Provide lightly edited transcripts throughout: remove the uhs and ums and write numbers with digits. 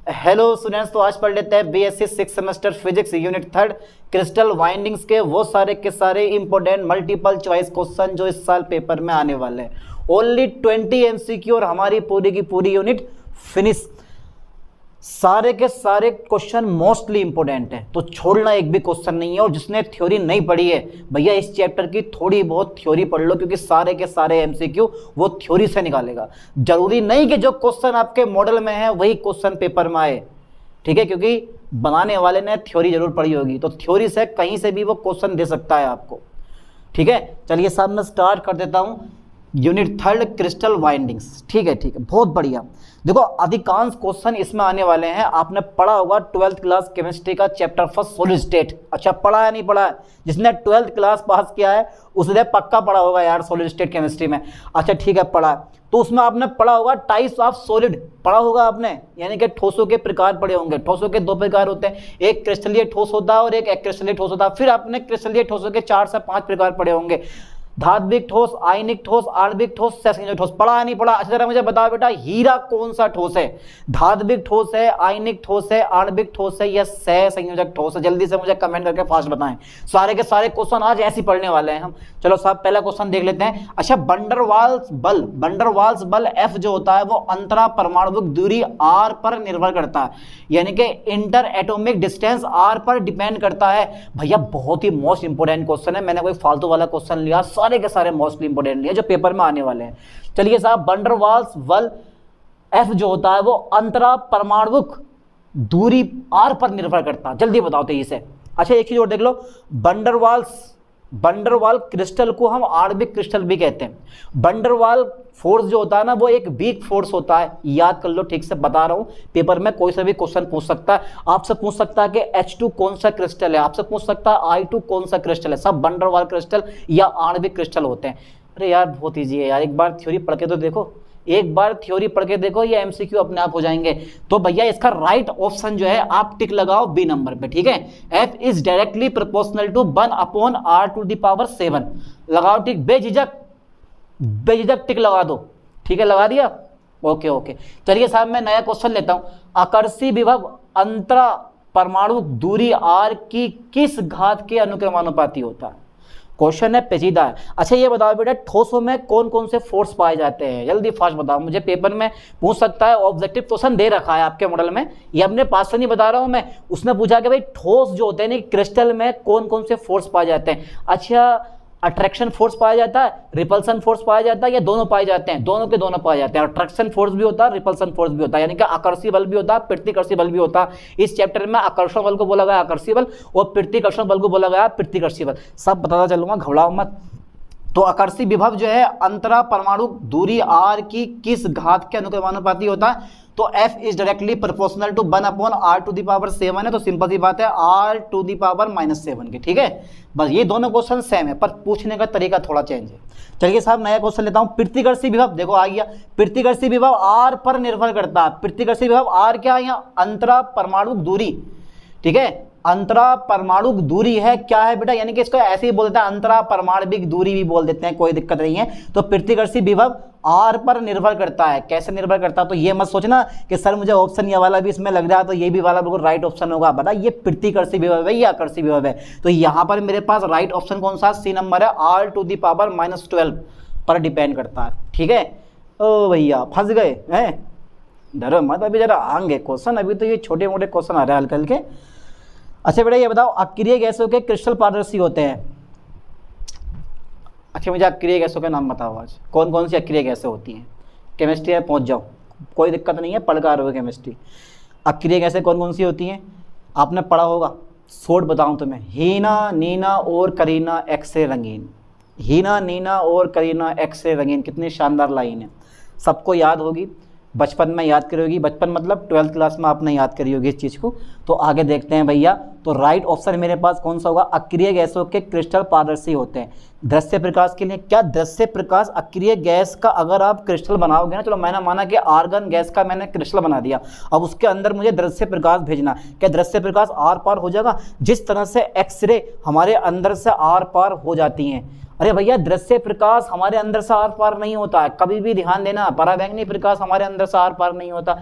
Hello students, तो आज पढ़ लेते हैं BSc 6 semester physics unit 3 crystal windings के वो सारे के सारे इंपॉर्टेंट मल्टीपल चॉइस क्वेश्चन जो इस साल पेपर में आने वाले हैं। ओनली 20 एमसीक्यू और हमारी पूरी की पूरी यूनिट फिनिश। सारे के सारे क्वेश्चन मोस्टली इंपॉर्टेंट है, तो छोड़ना एक भी क्वेश्चन नहीं है। और जिसने थ्योरी नहीं पढ़ी है भैया, इस चैप्टर की थोड़ी बहुत थ्योरी पढ़ लो, क्योंकि सारे के सारे एमसीक्यू वो थ्योरी से निकालेगा। जरूरी नहीं कि जो क्वेश्चन आपके मॉडल में है वही क्वेश्चन पेपर में आए, ठीक है, क्योंकि बनाने वाले ने थ्योरी जरूर पढ़ी होगी, तो थ्योरी से कहीं से भी वो क्वेश्चन दे सकता है आपको, ठीक है। चलिए साहब मैं स्टार्ट कर देता हूँ यूनिट 3 क्रिस्टल वाइंडिंग्स। ठीक है, बहुत बढ़िया। देखो अधिकांश क्वेश्चन इसमें आने वाले हैं। आपने पढ़ा होगा 12th क्लास केमिस्ट्री का चैप्टर फर्स्ट सॉलिड स्टेट। अच्छा, पढ़ा है नहीं पढ़ा है? जिसने 12th क्लास पास किया है उसने पक्का पढ़ा होगा यार सॉलिड स्टेट केमिस्ट्री में। अच्छा ठीक है, पढ़ा है। तो उसमें आपने पढ़ा होगा टाइप्स ऑफ सॉलिड, पढ़ा होगा आपने, यानी कि ठोसों के प्रकार पढ़े होंगे। ठोसों के दो प्रकार होते हैं, एक क्रिस्टलीय ठोस होता है और एक अक्रिस्टलीय ठोस होता है। फिर आपने क्रिस्टलीय ठोसों के 4 से 5 प्रकार पढ़े होंगे, धात्विक ठोस, आयनिक ठोस, आणविक ठोस, संयोजक ठोस। पढ़ा है नहीं पढ़ा? अच्छा जरा मुझे बताओ बेटा, हीरा कौन सा ठोस है? धात्विक ठोस है, आयनिक ठोस है, आणविक ठोस है या संयोजक ठोस है? जल्दी से मुझे कमेंट करके फास्ट बताएं। सारे के सारे क्वेश्चन आज ऐसे पढ़ने वाले हैं हम। चलो साहब पहला क्वेश्चन देख लेते हैं। अच्छा, वंडरवाल्स बल F जो होता है वो अंतरा परमाणुक दूरी r पर निर्भर करता है, यानी कि इंटर एटॉमिक डिस्टेंस r पर डिपेंड करता है। भैया बहुत ही मोस्ट इंपोर्टेंट क्वेश्चन है, मैंने कोई फालतू वाला क्वेश्चन लिया, सारे के सारे मोस्टली इंपोर्टेंट है जो पेपर में आने वाले हैं। चलिए साहब, वंडरवाल्स बल F जो होता है वो अंतरा परमाणुक दूरी r पर निर्भर करता है। जल्दी बताओ तेजी से। अच्छा एक चीज और देख लो, वंडरवाल क्रिस्टल को हम आणविक क्रिस्टल भी कहते हैं। वंडरवाल फोर्स जो होता है ना वो एक वीक फोर्स होता है, याद कर लो, ठीक से बता रहा हूं। पेपर में कोई सा भी क्वेश्चन पूछ सकता है, आपसे पूछ सकता है कि H2 कौन सा क्रिस्टल है, आपसे पूछ सकता है I2 कौन सा क्रिस्टल है। सब वंडरवाल क्रिस्टल या आणविक क्रिस्टल होते हैं। अरे यार बहुत ईजी है यार, एक बार थ्योरी पढ़ के तो देखो, एक बार थ्योरी पढ़ के देखो, ये एमसीक्यू अपने आप हो जाएंगे। तो भैया इसका राइट ऑप्शन जो है आप टिक लगाओ बी नंबर पे, ठीक है। F is directly proportional to 1/r⁷ लगाओ टिक, बेझिझक टिक लगा दो, ठीक है, लगा दिया। ओके। चलिए साहब मैं नया क्वेश्चन लेता हूं। आकर्षी विभव अंतरा परमाणु दूरी r की किस घात के अनुक्रमानुपाती होता है? क्वेश्चन है, पेचीदा है। अच्छा ये बताओ बेटा, ठोसों में कौन कौन से फोर्स पाए जाते हैं? जल्दी फास्ट बताओ, मुझे पेपर में पूछ सकता है। ऑब्जेक्टिव क्वेश्चन दे रखा है आपके मॉडल में, ये अपने पास से नहीं बता रहा हूं मैं। उसने पूछा कि भाई ठोस जो होते हैं ना क्रिस्टल में कौन कौन से फोर्स पाए जाते हैं। अच्छा, अट्रैक्शन फोर्स पाया जाता है, रिपल्सन फोर्स पाया जाता है, या दोनों पाए जाते हैं? दोनों के दोनों पाए जाते हैं। अट्रैक्शन फोर्स भी होता है, रिपल्सन फोर्स भी होता है, यानी कि आकर्षी बल भी होता है, प्रतिकर्षी बल भी होता है। इस चैप्टर में आकर्षण बल को बोला गया आकर्षी बल और प्रतिकर्षण बल को बोला गया प्रतिकर्षी बल। सब बताता चलूंगा, घबराओ मत। तो आकर्षी विभव जो है अंतरा परमाणु दूरी r की किस घात के अनुक्रमानुपाती होता है? तो F is directly proportional to 1/r⁷ है, तो सिंपल सी बात है r⁻⁻7 के, ठीक है। बस ये दोनों क्वेश्चन सेम है, पर पूछने का तरीका थोड़ा चेंज है। चलिए साहब नया क्वेश्चन लेता हूं। प्रतिकर्षी विभव देखो आ गया, प्रतिकर्षी विभव r पर निर्भर करता है। प्रतिकर्षी विभव r क्या है? यहाँ अंतरा परमाणु दूरी, ठीक है, अंतरा परमाणुक दूरी है। क्या है बेटा? यानी कि इसको ऐसे ही बोल देते हैं, अंतरा परमाणविक दूरी भी बोल देते हैं, कोई दिक्कत नहीं है। तो प्रतिकर्षी विभव r पर निर्भर करता है। कैसे निर्भर करता है? तो ये मत सोचना कि सर मुझे ऑप्शन ये वाला भी इसमें लग रहा है तो ये भी वाला बिल्कुल राइट ऑप्शन होगा। बता, ये प्रतिकर्षी विभव है या आकर्षी विभव है? तो यहाँ पर मेरे पास राइट ऑप्शन कौन सा? सी नंबर है, r⁻⁻12 पर डिपेंड करता है, ठीक है। ओ भैया फंस गए हैं, डरो मत, अभी जरा आएंगे क्वेश्चन, अभी तो ये छोटे मोटे क्वेश्चन आ रहे हैं हल्के हल्के। अच्छा बेटा ये बताओ, अक्रिय गैसों के क्रिस्टल पारदर्शी होते हैं। अच्छा मुझे अक्रिय गैसों के नाम बताओ आज, कौन कौन सी अक्रिय गैसें होती हैं? केमिस्ट्री में पहुंच जाओ, कोई दिक्कत नहीं है, पढ़ कर रहे हो केमिस्ट्री। अक्रिय गैसें कौन कौन सी होती हैं आपने पढ़ा होगा, शॉर्ट बताऊं तुम्हें। हीना, नीना और करीना, एक्स-रे रंगीन। हीना, नीना और करीना, एक्स-रे रंगीन, कितनी शानदार लाइन है, सबको याद होगी, बचपन में याद करी होगी। बचपन मतलब 12th क्लास में आपने याद करी होगी इस चीज़ को। तो आगे देखते हैं भैया, तो राइट ऑप्शन मेरे पास कौन सा होगा? अक्रिय गैसों के क्रिस्टल पारदर्शी होते हैं। दृश्य प्रकाश के लिए क्या दृश्य प्रकाश अक्रिय गैस का अगर आप क्रिस्टल बनाओगे ना, चलो मैंने माना कि आर्गन गैस का मैंने क्रिस्टल बना दिया, अब उसके अंदर मुझे दृश्य प्रकाश भेजना, क्या दृश्य प्रकाश आर पार हो जाएगा? जिस तरह से एक्सरे हमारे अंदर से आर पार हो जाती हैं, अरे भैया दृश्य प्रकाश हमारे अंदर से आर पार नहीं होता है, कभी भी ध्यान देना, पराबैंगनी प्रकाश हमारे अंदर से आर पार नहीं होता।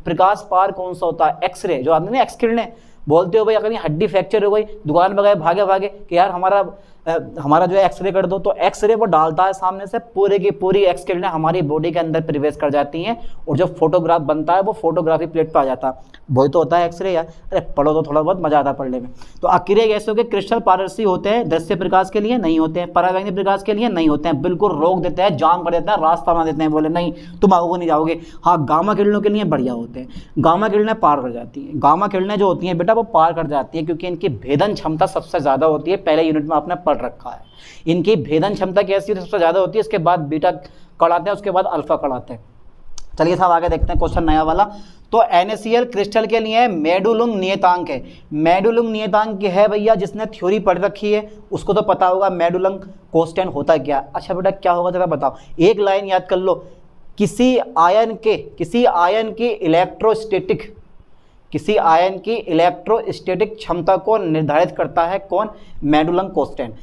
प्रकाश पार कौन सा होता है? एक्सरे, जो आदमी ना एक्स किरणें बोलते हो भाई, अगर हड्डी फ्रैक्चर हो गई, दुकान में गए भागे भागे कि यार हमारा जो है एक्सरे कर दो, तो एक्सरे वो डालता है सामने से, पूरे की पूरी एक्स किरणें हमारी बॉडी के अंदर प्रवेश कर जाती हैं और जो फोटोग्राफ बनता है वो फोटोग्राफी प्लेट पर आ जाता है। वही तो होता है एक्सरे यार। अरे पढ़ो तो थोड़ा बहुत मजा आता है पढ़ने में। तो अक्रिय गैसों के क्रिस्टल पारदर्शी होते हैं, दृश्य प्रकाश के लिए नहीं होते हैं, पराबैंगनी प्रकाश के लिए नहीं होते हैं, बिल्कुल रोक देते हैं, जाम कर देते हैं, रास्ता बना देते हैं, बोले नहीं तुम आओगे नहीं जाओगे। हाँ, गामा किरणों के लिए बढ़िया होते हैं, गामा किरणें पार कर जाती हैं। गामा किरणें जो होती हैं बेटा वो पार कर जाती है क्योंकि इनकी भेदन क्षमता सबसे ज़्यादा होती है। पहले यूनिट में आपने पढ़ रखा है, इनकी भेदन क्षमता कैसी सबसे ज़्यादा होती है, इसके बाद बीटा कण आते हैं, उसके बाद अल्फा कण आते हैं। चलिए साहब आगे देखते हैं क्वेश्चन नया वाला। तो NaCl क्रिस्टल के लिए मेडुलुंग नियतांक है। मेडुलुंग नियतांक है भैया, जिसने थ्योरी पढ़ रखी है उसको तो पता होगा मेडुलुंग कांस्टेंट होता क्या। अच्छा बेटा क्या होगा जरा बताओ, एक लाइन याद कर लो। किसी आयन की इलेक्ट्रोस्टैटिक क्षमता को निर्धारित करता है कौन? मेडुलुंग कांस्टेंट।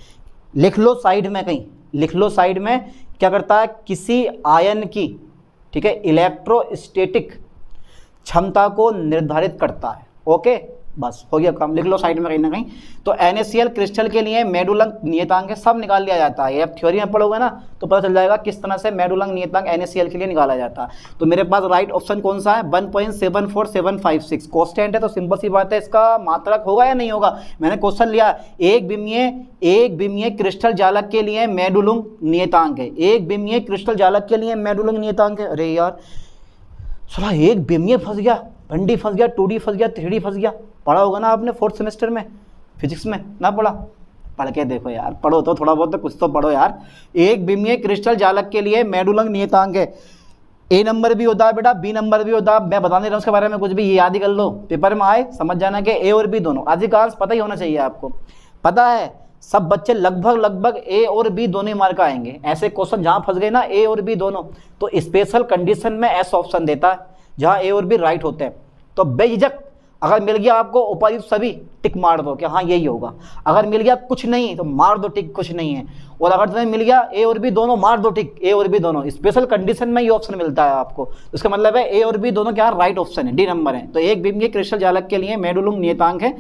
लिख लो साइड में, कहीं लिख लो साइड में, क्या करता है? किसी आयन की, ठीक है, इलेक्ट्रोस्टैटिक क्षमता को निर्धारित करता है। ओके, बस हो गया काम, लिख लो साइड में कहीं ना कहीं। तो NaCl क्रिस्टल के लिए मेडुलुंग नियतांक सब निकाल लिया जाता है। अब थ्योरी में पढ़ोगे ना तो पता चल जाएगा किस तरह से मेडुलुंग नियतांक NaCl के लिए निकाला जाता है। तो मेरे पास राइट ऑप्शन कौन सा है? 1.74756 कांस्टेंट है, तो सिंपल सी बात है, इसका मात्रक होगा या नहीं होगा? मैंने क्वेश्चन लिया, एक बिम्बीय क्रिस्टल जालक के लिए मेडुलुंग नियतांक है, एक बिम्बीय क्रिस्टल जालक के लिए मेडुलुंग नियतांक है। अरे यार साला एक बिम्बीय फंस गया, 1D फंस गया, 2D फंस गया, 3D फंस गया। पढ़ा होगा ना आपने 4th सेमेस्टर में फिजिक्स में, ना पढ़ा? पढ़ के देखो यार, पढ़ो तो थोड़ा बहुत तो कुछ तो पढ़ो यार। एक बिम्बीय क्रिस्टल जालक के लिए मेडुलुंग नियतांक है, A नंबर भी होता है बेटा, B नंबर भी होता है। मैं बता नहीं रहा हूँ उसके बारे में कुछ भी, ये याद ही कर लो, पेपर में आए समझ जाना कि A और B दोनों अधिकांश पता ही होना चाहिए आपको। पता है सब बच्चे लगभग A और B दोनों ही मार्क आएंगे। ऐसे क्वेश्चन जहाँ फंस गए ना A और B दोनों, तो स्पेशल कंडीशन में S ऑप्शन देता है जहाँ A और B राइट होते हैं। तो बेझिझक अगर मिल गया आपको उपर्युक्त सभी, टिक मार दो कि हाँ यही होगा। अगर मिल गया कुछ नहीं तो मार दो टिक कुछ नहीं है। और अगर तुम्हें मिल गया A और B दोनों, मार दो टिक A और B दोनों। स्पेशल कंडीशन में ये ऑप्शन मिलता है आपको, इसका मतलब है A और B दोनों क्या राइट ऑप्शन है, D नंबर है। तो एक बिम्बीय क्रिस्टल जालक के लिए मेडुलुंग नियतांक है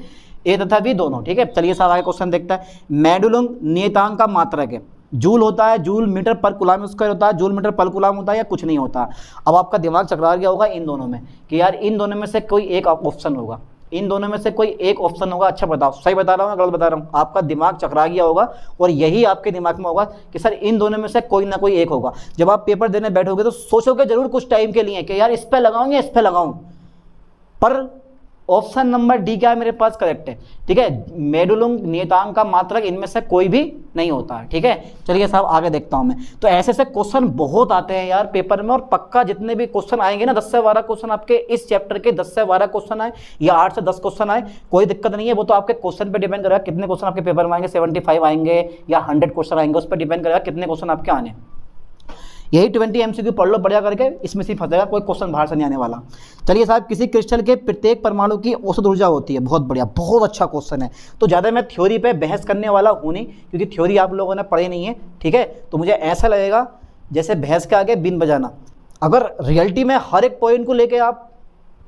A तथा B दोनों। ठीक है, चलिए साहब आगे क्वेश्चन देखता है। मेडुलुंग नियतांक का मात्रक है, जूल होता है, जूल मीटर पर कूलम स्क्वायर होता है, जूल मीटर पर कूलम होता है, या कुछ नहीं होता। अब आपका दिमाग चकरा गया होगा इन दोनों में कि यार इन दोनों में से कोई एक ऑप्शन होगा, इन दोनों में से कोई एक ऑप्शन होगा। अच्छा बताओ सही बता रहा हूँ गलत बता रहा हूँ? आपका दिमाग चकरा गया होगा और यही आपके दिमाग में होगा कि सर इन दोनों में से कोई ना कोई एक होगा। जब आप पेपर देने बैठोगे तो सोचोगे जरूर कुछ टाइम के लिए कि यार इस पे लगाऊं या इस पे लगाऊं, पर ऑप्शन नंबर डी क्या है मेरे पास करेक्ट है। ठीक है, मेडुलुंग नियतांक का मात्रक इनमें से कोई भी नहीं होता है। ठीक है, चलिए साहब आगे देखता हूं मैं। तो ऐसे ऐसे क्वेश्चन बहुत आते हैं यार पेपर में, और पक्का जितने भी क्वेश्चन आएंगे ना 10 से 12 क्वेश्चन आपके इस चैप्टर के 10 से 12 क्वेश्चन आए या 8 से 10 क्वेश्चन आए, कोई दिक्कत नहीं है। वो तो आपके क्वेश्चन पर डिपेंड करेगा कितने क्वेश्चन आपके पेपर में आएंगे, 75 आएंगे या 100 क्वेश्चन आएंगे, उस पर डिपेंड करेगा कितने क्वेश्चन आपके आने। यही 20 MCQ पढ़ लो बढ़िया करके, इसमें से फंसेगा, कोई क्वेश्चन बाहर से नहीं आने वाला। चलिए साहब, किसी क्रिस्टल के प्रत्येक परमाणु की औसत ऊर्जा होती है। बहुत बढ़िया, बहुत अच्छा क्वेश्चन है। तो ज़्यादा मैं थ्योरी पे बहस करने वाला हूँ नहीं, क्योंकि थ्योरी आप लोगों ने पढ़ी नहीं है। ठीक है, तो मुझे ऐसा लगेगा जैसे भैंस के आगे बीन बजाना। अगर रियलिटी में हर एक पॉइंट को लेके आप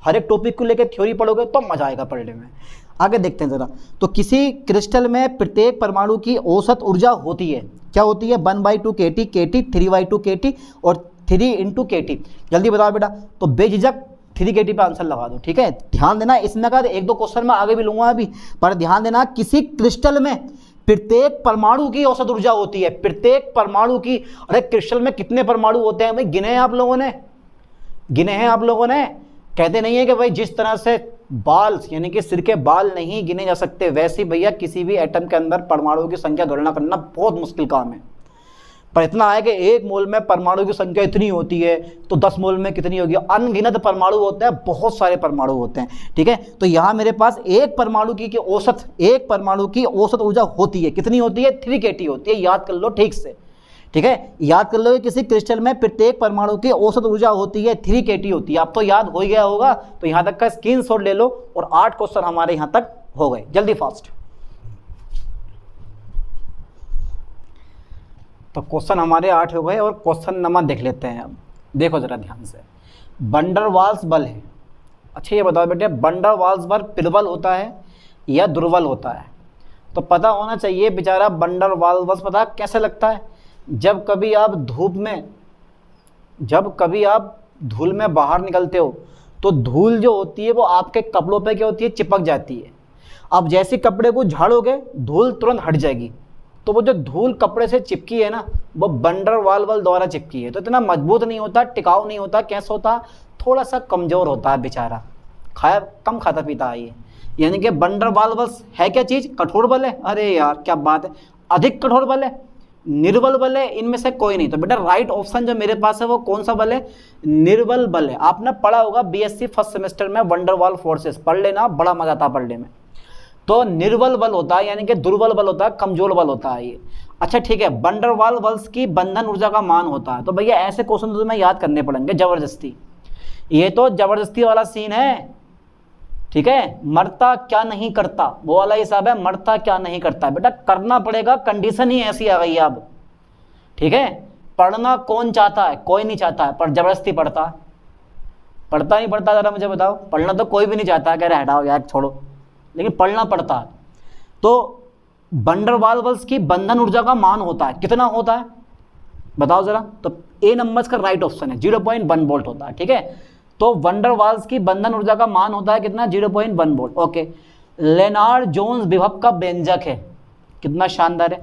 हर एक टॉपिक को लेकर थ्योरी पढ़ोगे तो मजा आएगा पढ़ने में। आगे देखते हैं ज़रा। तो किसी क्रिस्टल में प्रत्येक परमाणु की औसत ऊर्जा होती है, क्या होती है? 1/2 kT, kT 3/2 kT और 3 × kT। जल्दी बताओ बेटा। तो बेझिझक 3 kT पे आंसर लगा दो। ठीक है, ध्यान देना, इसमें का एक दो क्वेश्चन में आगे भी लूंगा अभी, पर ध्यान देना किसी क्रिस्टल में प्रत्येक परमाणु की औसत ऊर्जा होती है। प्रत्येक परमाणु की। अरे क्रिस्टल में कितने परमाणु होते हैं भाई? गिने हैं आप लोगों ने? गिने हैं आप लोगों ने? कहते नहीं है कि भाई जिस तरह से बाल यानी कि सिर के बाल नहीं गिने जा सकते, वैसे भैया किसी भी एटम के अंदर परमाणुओं की संख्या गणना करना बहुत मुश्किल काम है। पर इतना है कि 1 मोल में परमाणु की संख्या इतनी होती है तो 10 मोल में कितनी होगी? अनगिनत परमाणु होते हैं, बहुत सारे परमाणु होते हैं। ठीक है, तो यहाँ मेरे पास एक परमाणु की औसत ऊर्जा होती है। कितनी होती है? 3 kT होती है। याद कर लो ठीक से। ठीक है, याद कर लो कि किसी क्रिस्टल में प्रत्येक परमाणु की औसत ऊर्जा होती है 3 kT होती है। अब तो याद हो गया होगा, तो यहाँ तक का स्क्रीनशॉट ले लो और 8 क्वेश्चन हमारे यहाँ तक हो गए। जल्दी फास्ट। तो क्वेश्चन हमारे 8 हो गए और क्वेश्चन नंबर देख लेते हैं। अब देखो ज़रा ध्यान से, वंडर वाल्स बल है। अच्छा ये बताओ बेटे, वंडर वाल्स बल प्रबल होता है या दुर्बल होता है? तो पता होना चाहिए बेचारा। वंडर वाल्स बल पता कैसे लगता है? जब कभी आप धूल में बाहर निकलते हो तो धूल जो होती है वो आपके कपड़ों पे क्या होती है, चिपक जाती है। अब जैसे कपड़े को झाड़ोगे धूल तुरंत हट जाएगी। तो वो जो धूल कपड़े से चिपकी है ना, वो वंडर वाल बल द्वारा चिपकी है। तो इतना मजबूत नहीं होता, टिकाऊ नहीं होता, कैसा होता, थोड़ा सा कमज़ोर होता है बेचारा, कम खाता पीता है ये। यानी कि वंडर वाल बल है क्या चीज़? कठोर बल है। अरे यार क्या बात है, अधिक कठोर बल है, निर्बल बल है, इनमें से कोई नहीं। तो बेटा राइट ऑप्शन जो मेरे पास है वो कौन सा बल है? निर्बल बल है। आपने पढ़ा होगा बीएससी फर्स्ट सेमेस्टर में वंडर वाल फोर्सेस, पढ़ लेना, बड़ा मजा आता पढ़ने में। तो निर्बल बल होता है, यानी कि दुर्बल बल होता है, कमजोर बल होता है ये। अच्छा ठीक है, वंडर वाल बल्स की बंधन ऊर्जा का मान होता है। तो भैया ऐसे क्वेश्चन तो तुम्हें याद करने पड़ेंगे जबरदस्ती। ये तो जबरदस्ती वाला सीन है, ठीक है। मरता क्या नहीं करता, वो वाला हिसाब है, मरता क्या नहीं करता। बेटा करना पड़ेगा, कंडीशन ही ऐसी आ गई है अब, ठीक है। पढ़ना कौन चाहता है? कोई नहीं चाहता है, पर जबरदस्ती पढ़ता है। पढ़ता नहीं पढ़ता जरा मुझे बताओ? पढ़ना तो कोई भी नहीं चाहता है, कह रहे हटाओ यार छोड़ो, लेकिन पढ़ना पड़ता है। तो वंडर वाल बल्स की बंधन ऊर्जा का मान होता है, कितना होता है बताओ जरा? तो ए नंबर का राइट ऑप्शन है, 0.1 वोल्ट होता है, ठीक है। तो वंडर वाल्स की बंधन ऊर्जा का मान होता है कितना? 0.1 वोल्ट। ओके, लेनार्ड जोन्स विभव का व्यंजक है। कितना शानदार है,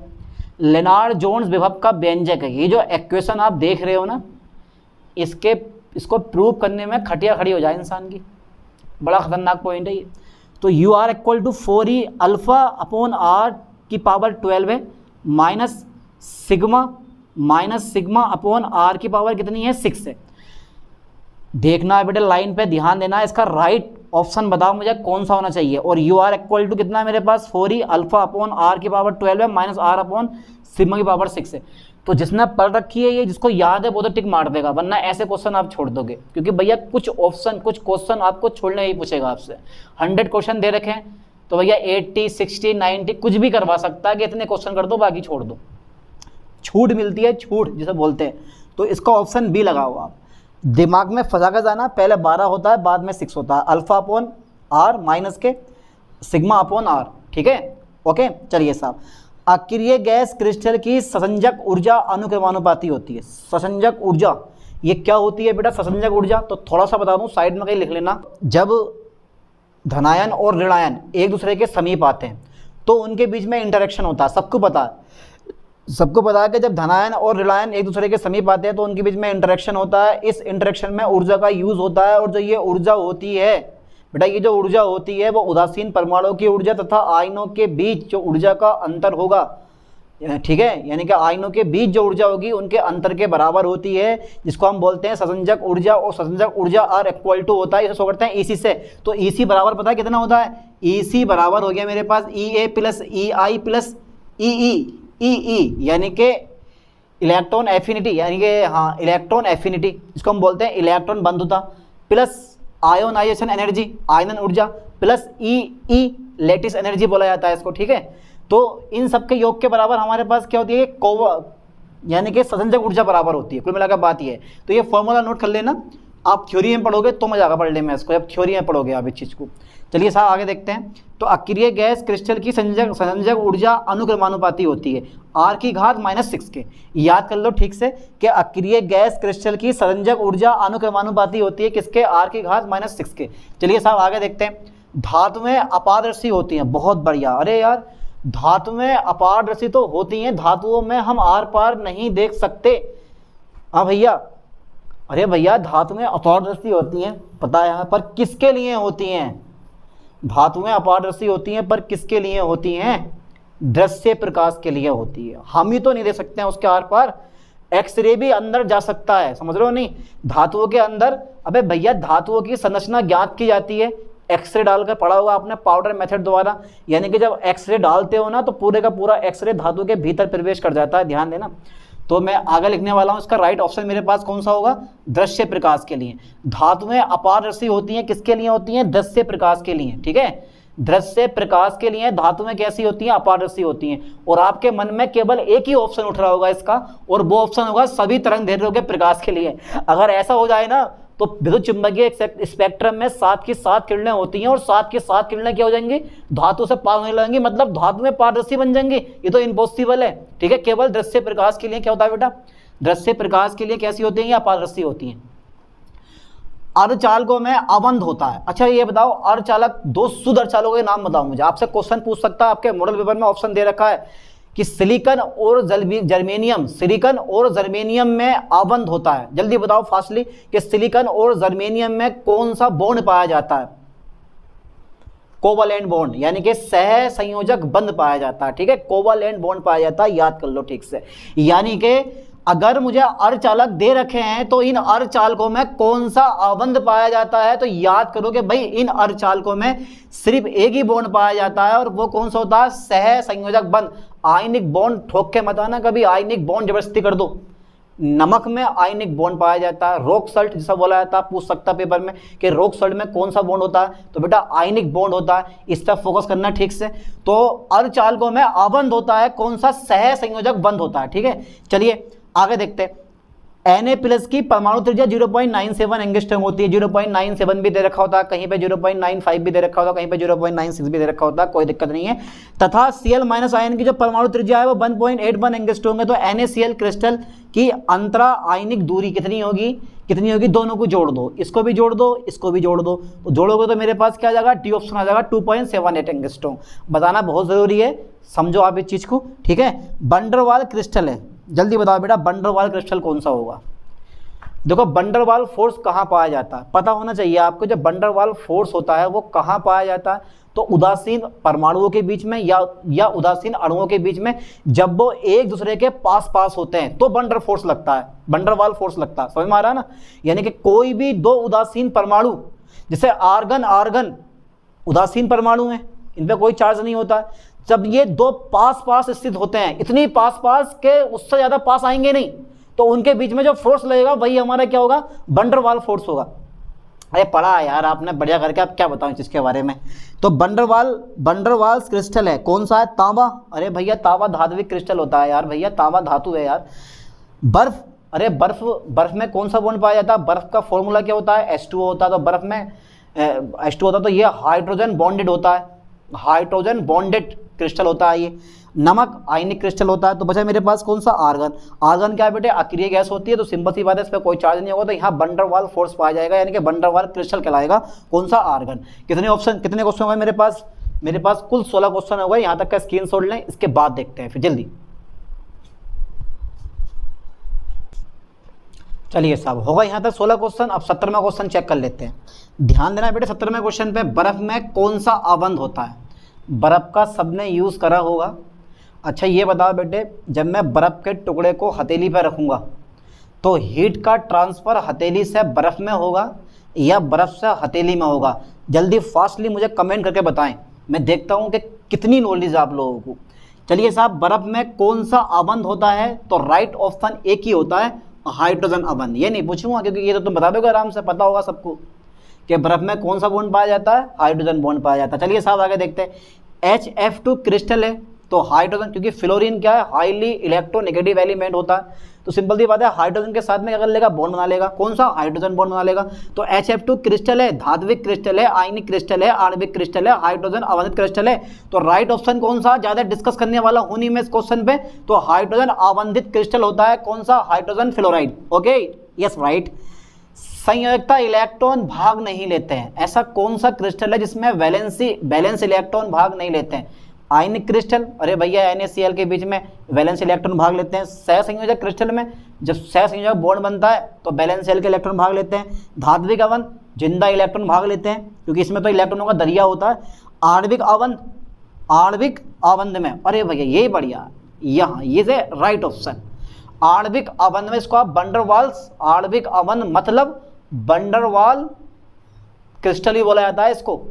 लेनार्ड जोन्स विभव का व्यंजक है। ये जो इक्वेशन आप देख रहे हो ना, इसको प्रूव करने में खटिया खड़ी हो जाए इंसान की, बड़ा खतरनाक पॉइंट है ये। तो U R equal to 4e alpha upon R की पावर 12 है, माइनस सिग्मा अपॉन आर की पावर कितनी है? 6 है। देखना है बेटे, लाइन पे ध्यान देना है, इसका राइट ऑप्शन बताओ मुझे कौन सा होना चाहिए। और यू आर इक्वल टू कितना है मेरे पास? 4e अल्फा अपॉन आर की पावर 12 है, माइनस आर अपॉन सिग्मा की पावर 6 है। तो जिसने पढ़ रखी है ये, जिसको याद है वो तो टिक मार देगा, वरना ऐसे क्वेश्चन आप छोड़ दोगे। क्योंकि भैया कुछ क्वेश्चन आपको छोड़ने ही पूछेगा आपसे। 100 क्वेश्चन दे रखे हैं तो भैया 80, 60, 90 कुछ भी करवा सकता है कि इतने क्वेश्चन कर दो, बाकी छोड़ दो। छूट मिलती है, छूट जिसे बोलते हैं। तो इसका ऑप्शन बी लगाओ आप, दिमाग में फंसा कर जाना। पहले 12 होता है, बाद में 6 होता है, अल्फा अपॉन आर माइनस के सिग्मा अपॉन आर, ठीक है। ओके चलिए साहब, अक्रिय गैस क्रिस्टल की ससंजक ऊर्जा अनुक्रमानुपाती होती है। ससंजक ऊर्जा ये क्या होती है बेटा? ससंजक ऊर्जा तो थोड़ा सा बता दूं, साइड में कहीं लिख लेना। जब धनायन और ऋणायन एक दूसरे के समीप आते हैं तो उनके बीच में इंटरेक्शन होता है। सबको पता है कि जब धनायन और ऋणायन एक दूसरे के समीप आते हैं तो उनके बीच में इंटरेक्शन होता है। इस इंटरेक्शन में ऊर्जा का यूज होता है, और जो ये ऊर्जा होती है बेटा, ये जो ऊर्जा होती है वो उदासीन परमाणुओं की ऊर्जा तथा आयनों के बीच जो ऊर्जा का अंतर होगा, ठीक है, यानी कि आयनों के बीच जो ऊर्जा होगी उनके अंतर के बराबर होती है, जिसको हम बोलते हैं ससंजक ऊर्जा। और ससंजक ऊर्जा आर इक्वल टू होता है, इसे शो करते हैं ईसी से। तो ईसी बराबर पता है कितना होता है? ईसी बराबर हो गया मेरे पास EA plus EI plus EE, यानी कि इलेक्ट्रॉन एफिनिटी, यानी कि हाँ इलेक्ट्रॉन एफिनिटी, इसको हम बोलते हैं इलेक्ट्रॉन बंधुता, प्लस आयोनाइजेशन एनर्जी, आयनन ऊर्जा, प्लस ई लेटिस एनर्जी बोला जाता है इसको, ठीक है। तो इन सब के योग के बराबर हमारे पास क्या होती है? यानी कि ससंजक ऊर्जा बराबर होती है। कुल मिलाकर बात ये है। तो ये फॉर्मूला नोट कर लेना, आप थ्योरी में पढ़ोगे तो मजा आएगा पढ़ने में इसको, जब थ्योरी में पढ़ोगे आप इस चीज़ को। चलिए साहब आगे देखते हैं। तो अक्रिय गैस क्रिस्टल की संयोजक ऊर्जा अनुक्रमानुपाती होती है R की घात -6 के। याद कर लो ठीक से कि अक्रिय गैस क्रिस्टल की संयोजक ऊर्जा अनुक्रमानुपाती होती है किसके? R की घात -6 के। चलिए साहब आगे देखते हैं। धातुएं अपारदर्शी होती हैं, बहुत बढ़िया। अरे यार धातुएं अपारदर्शी तो होती हैं, धातुओं में हम आर पार नहीं देख सकते। हाँ भैया, अरे भैया धातुएं अपारदर्शी होती हैं, पता है, पर किसके लिए होती हैं? धातुएं अपारदर्शी होती हैं पर किसके लिए होती हैं? दृश्य प्रकाश के लिए होती है। हम ही तो नहीं दे सकते हैं उसके आर पार, एक्सरे भी अंदर जा सकता है, समझ रहे हो नहीं? धातुओं के अंदर, अबे भैया धातुओं की संरचना ज्ञात की जाती है एक्सरे डालकर, पढ़ा होगा आपने पाउडर मेथड द्वारा। यानी कि जब एक्सरे डालते हो ना तो पूरे का पूरा एक्सरे धातु के भीतर प्रवेश कर जाता है, ध्यान देना। तो मैं आगे लिखने वाला हूं, इसका राइट ऑप्शन मेरे पास कौन सा होगा? दृश्य प्रकाश के लिए। धातुएं अपारदर्शी होती हैं, किसके लिए होती हैं? दृश्य प्रकाश के लिए, ठीक है। दृश्य प्रकाश के लिए धातुएं कैसी होती हैं, अपारदर्शी होती हैं। और आपके मन में केवल एक ही ऑप्शन उठ रहा होगा इसका, और वो ऑप्शन होगा सभी तरंग दैर्ध्यों के प्रकाश के लिए। अगर ऐसा हो जाए ना तो विद्युत चुंबकीय स्पेक्ट्रम में 7 की 7 किरणें होती हैं और 7 की 7 किरणें क्या हो जाएंगी, धातु से पार होने लगेंगी, मतलब धातु में पारदर्शी बन जाएंगी। ये तो इम्पॉसिबल है। ठीक है, केवल दृश्य प्रकाश के लिए क्या होता है बेटा, दृश्य प्रकाश के लिए कैसी होती हैं, या अपारदर्शी होती हैं। अर्धचालकों में अबंध होता है। अच्छा ये बताओ, अर्धचालक, दो शुद्ध अर्धचालकों के नाम बताओ मुझे। आपसे क्वेश्चन पूछ सकता है, आपके मॉडल पेपर में ऑप्शन दे रखा है कि सिलिकॉन और जर्मेनियम, सिलिकॉन और जर्मेनियम में अबंध होता है। जल्दी बताओ फास्टली कि सिलिकॉन और जर्मेनियम में कौन सा बॉन्ड पाया जाता है, कोवलेंट बॉन्ड, यानी कि सह संयोजक बंध पाया जाता है। ठीक है, कोवलेंट बॉन्ड पाया जाता है, याद कर लो ठीक से। यानी कि अगर मुझे अर्धचालक दे रखे हैं तो इन अर्धचालकों में कौन सा अबंध पाया जाता है, तो याद करो कि भाई इन अर्धचालकों में सिर्फ एक ही बॉन्ड पाया जाता है, और वो कौन सा होता है, सह संयोजक बंध। आयनिक बॉन्ड ठोक के मत आना कभी, आयनिक बॉन्ड जबरदस्ती कर दो। नमक में आयनिक बॉन्ड पाया जाता है, रॉक सल्ट जैसा बोला जाता है, पूछ सकता पेपर में कि रॉक सल्ट में कौन सा बॉन्ड होता है, तो बेटा आयनिक बॉन्ड होता है। इस पर फोकस करना ठीक से। तो अर्धचालकों में अबंध होता है, कौन सा, सह संयोजक बंध होता है। ठीक है, चलिए आगे देखते हैं। Na+ की परमाणु त्रिज्या 0.97 एंगस्ट्रॉम होती है। 0.97 भी दे रखा होता है, कहीं पे 0.95 भी दे रखा होता है, कहीं पे 0.96 भी दे रखा होता है, कोई दिक्कत नहीं है। तथा Cl- आयन की जो परमाणु त्रिज्या है वो 1.81 एंगस्ट्रॉम है। तो NaCl क्रिस्टल की अंतरा आयनिक दूरी कितनी होगी, कितनी होगी, दोनों को जोड़ दो, इसको भी जोड़ दो, इसको भी जोड़ दो, तो जोड़ोगे तो मेरे पास क्या आ जाएगा, डी ऑप्शन आ जाएगा, 2.78 एंगस्ट्रॉम। बताना बहुत जरूरी है, समझो आप इस चीज को। ठीक है, वंडरवाल क्रिस्टल है, जल्दी बताओ बेटा वंडरवाल क्रिस्टल कौन सा होगा। देखो वंडरवाल फोर्स कहाँ पाया जाता है, पता होना चाहिए आपको। जब वंडरवाल फोर्स होता है वो कहाँ पाया जाता है, तो उदासीन परमाणुओं के बीच में या उदासीन अणुओं के बीच में, जब वो एक दूसरे के पास पास होते हैं तो वंडर फोर्स लगता है, वंडरवाल फोर्स लगता है। समझ में आ रहा है ना। यानी कि कोई भी दो उदासीन परमाणु, जैसे आर्गन आर्गन उदासीन परमाणु है, इन पर कोई चार्ज नहीं होता है। जब ये दो पास पास स्थित होते हैं, इतनी पास पास के उससे ज्यादा पास आएंगे नहीं, तो उनके बीच में जो फोर्स लगेगा वही हमारा क्या होगा, वंडरवाल फोर्स होगा। अरे पढ़ा यार आपने बढ़िया करके, आप क्या बताऊं इसके बारे में। तो वंडरवाल क्रिस्टल है, कौन सा है, तांबा। अरे भैया तांबा धात्विक क्रिस्टल होता है यार, भैया तांबा धातु है यार। बर्फ, अरे बर्फ में कौन सा बॉन्ड पाया जाता है, बर्फ का फॉर्मूला क्या होता है, H2O होता है। तो बर्फ में H2O होता है, तो ये हाइड्रोजन बॉन्डेड होता है, हाइड्रोजन बॉन्डेड क्रिस्टल होता है ये। नमक आयनिक क्रिस्टल होता है। तो बचा मेरे पास कौन सा, आर्गन। आर्गन क्या बेटे, अक्रिय गैस होती है, तो सिंपल सी बात है, इस पर कोई चार्ज नहीं होगा, तो यहाँ वंडरवाल फोर्स पाया जाएगा, यानी कि वंडरवाल क्रिस्टल कहलाएगा कौन सा, आर्गन। कितने ऑप्शन, कितने क्वेश्चन हो गए मेरे पास, मेरे पास कुल 16 क्वेश्चन हो गए। यहाँ तक का स्क्रीनशॉट लें, इसके बाद देखते हैं फिर जल्दी। चलिए साहब होगा यहाँ तक 16 क्वेश्चन। अब 17वां क्वेश्चन चेक कर लेते हैं। ध्यान देना बेटे 17वें क्वेश्चन पे, बर्फ में कौन सा अबंध होता है। बर्फ का सबने यूज करा होगा। अच्छा ये बताओ बेटे, जब मैं बर्फ के टुकड़े को हथेली पर रखूंगा तो हीट का ट्रांसफर हथेली से बर्फ में होगा या बर्फ से हथेली में होगा। जल्दी फास्टली मुझे कमेंट करके बताएं, मैं देखता हूं कि कितनी नॉलेज आप लोगों को। चलिए साहब, बर्फ में कौन सा अबंध होता है, तो राइट ऑप्शन एक ही होता है, हाइड्रोजन अबंध। ये नहीं पूछूंगा क्योंकि ये तो तुम बता दोगे आराम से, पता होगा सबको कि बर्फ में कौन सा बॉन्ड पाया जाता है, हाइड्रोजन बॉन्ड पाया जाता है। चलिए साहब आगे देखते हैं। HF2 क्रिस्टल है तो हाइड्रोजन, क्योंकि फ्लोरीन क्या है, हाईली इलेक्ट्रोनेगेटिव एलिमेंट होता है, तो सिंपल सी बात है हाइड्रोजन के साथ में क्या कर लेगा, बॉन्ड बना लेगा। कौन सा, हाइड्रोजन बॉन्ड बना लेगा। तो HF2 क्रिस्टल है, धात्विक क्रिस्टल है, आयनिक क्रिस्टल है, आणविक क्रिस्टल है, हाइड्रोजन अबंधित क्रिस्टल है। तो राइट ऑप्शन कौन सा, ज्यादा डिस्कस करने वाला हूं नहीं मैं इस क्वेश्चन पे, तो हाइड्रोजन अबंधित क्रिस्टल होता है कौन सा, hydrogen fluoride. Okay yes right. संयोजकता इलेक्ट्रॉन भाग नहीं लेते हैं, ऐसा कौन सा क्रिस्टल है जिसमें वैलेंस इलेक्ट्रॉन भाग नहीं लेते हैं। आयनिक क्रिस्टल, अरे भैया NaCl के बीच में वैलेंस इलेक्ट्रॉन भाग लेते हैं। सहसंयोजक क्रिस्टल में जब सहसंयोजक बॉन्ड बनता है तो वैलेंस शेल के इलेक्ट्रॉन भाग लेते हैं। धात्विक अबंध जिंदा इलेक्ट्रॉन भाग लेते हैं, क्योंकि इसमें तो इलेक्ट्रॉनों का दरिया होता है। आणविक अबंध में, अरे भैया ये बढ़िया, यहाँ ये से राइट ऑप्शन। आणविक अबंध में इसको आप वंडरवाल्स, आणविक अबंध मतलब वंडरवाल क्रिस्टल ही बोला जाता है इसको।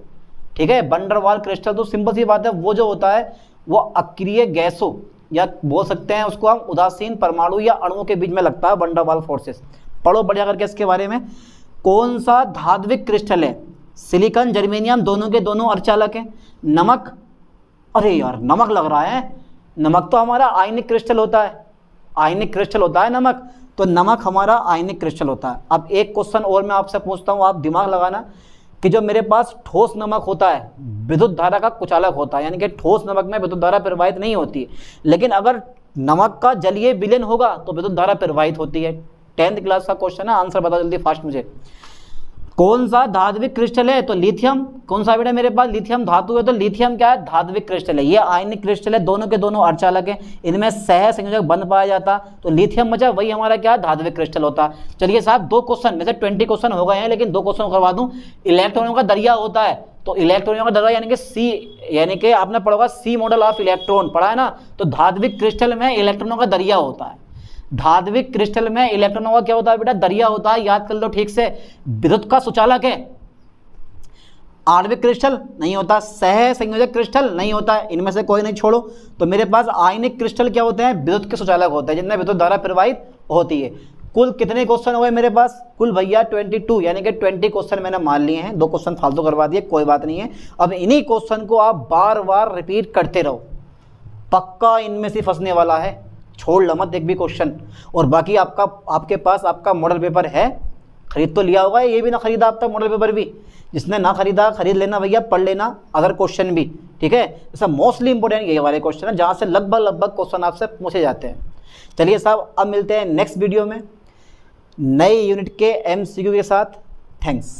ठीक है, वंडरवाल क्रिस्टल तो सिंपल सी बात है, वो जो होता है वो अक्रिय गैसों या बोल सकते हैं उसको हम उदासीन परमाणु या अणुओं के बीच में लगता है वंडरवाल फोर्सेस। पढ़ो बढ़िया करके इसके बारे में। कौन सा धात्विक क्रिस्टल है, सिलिकॉन जर्मेनियम दोनों के दोनों अर्धचालक हैं। नमक, अरे यार नमक लग रहा है, नमक तो हमारा आयनिक क्रिस्टल होता है, आयनिक क्रिस्टल होता है नमक, तो नमक हमारा आयनिक क्रिस्टल होता है। अब एक क्वेश्चन और मैं आपसे पूछता हूँ, आप दिमाग लगाना कि जो मेरे पास ठोस नमक होता है विद्युत धारा का कुचालक होता है, यानी कि ठोस नमक में विद्युत धारा प्रवाहित नहीं होती, लेकिन अगर नमक का जलीय विलयन होगा तो विद्युत धारा प्रवाहित होती है। 10th क्लास का क्वेश्चन है, आंसर बता जल्दी फास्ट मुझे। कौन सा धात्विक क्रिस्टल है? तो लिथियम। कौन सा बेटा मेरे पास? लिथियम धातु है, तो लिथियम क्या है? धात्विक क्रिस्टल है। ये आयनिक क्रिस्टल है, दोनों के दोनों अर्धचालक है, इनमें सह संयोजक बंध पाया जाता, तो लिथियम बचा, वही हमारा क्या? धात्विक क्रिस्टल होता। चलिए साहब, 2 क्वेश्चन में से 20 क्वेश्चन हो गए हैं, लेकिन 2 क्वेश्चन करवा दूं। इलेक्ट्रॉनों का दरिया होता है, तो इलेक्ट्रॉनों का दरिया यानी कि सी, यानी कि आपने पढ़ा होगा सी मॉडल ऑफ इलेक्ट्रॉन, पढ़ा है ना। तो धात्विक क्रिस्टल में इलेक्ट्रॉनों का दरिया होता है, धात्विक क्रिस्टल में इलेक्ट्रॉनों का क्या होता है बेटा? दरिया होता है, याद कर लो ठीक से। विद्युत का सुचालक है, आणविक क्रिस्टल नहीं होता, सह संयोजक क्रिस्टल नहीं होता, इनमें से कोई नहीं छोड़ो। तो मेरे पास आयनिक क्रिस्टल क्या होते हैं? विद्युत के सुचालक होते हैं, जिनमें विद्युत धारा प्रवाहित होती है। कुल कितने क्वेश्चन हुए मेरे पास? कुल भैया 22, यानी कि 20 क्वेश्चन मैंने मान लिए हैं, 2 क्वेश्चन फालतू करवा दिए, कोई बात नहीं है। अब इन्हीं क्वेश्चन को आप बार बार रिपीट करते रहो, पक्का इनमें से फंसने वाला है, छोड़ लो मत एक भी क्वेश्चन। और बाकी आपके पास आपका मॉडल पेपर है, खरीद तो लिया होगा, ये भी ना खरीदा अब तक मॉडल पेपर भी, जिसने ना खरीदा खरीद लेना भैया, पढ़ लेना अदर क्वेश्चन भी, ठीक है। ऐसा मोस्टली इंपॉर्टेंट ये वाले क्वेश्चन है, जहाँ से लगभग क्वेश्चन आपसे पूछे जाते हैं। चलिए साहब, अब मिलते हैं नेक्स्ट वीडियो में नए यूनिट के MCQ के साथ। थैंक्स।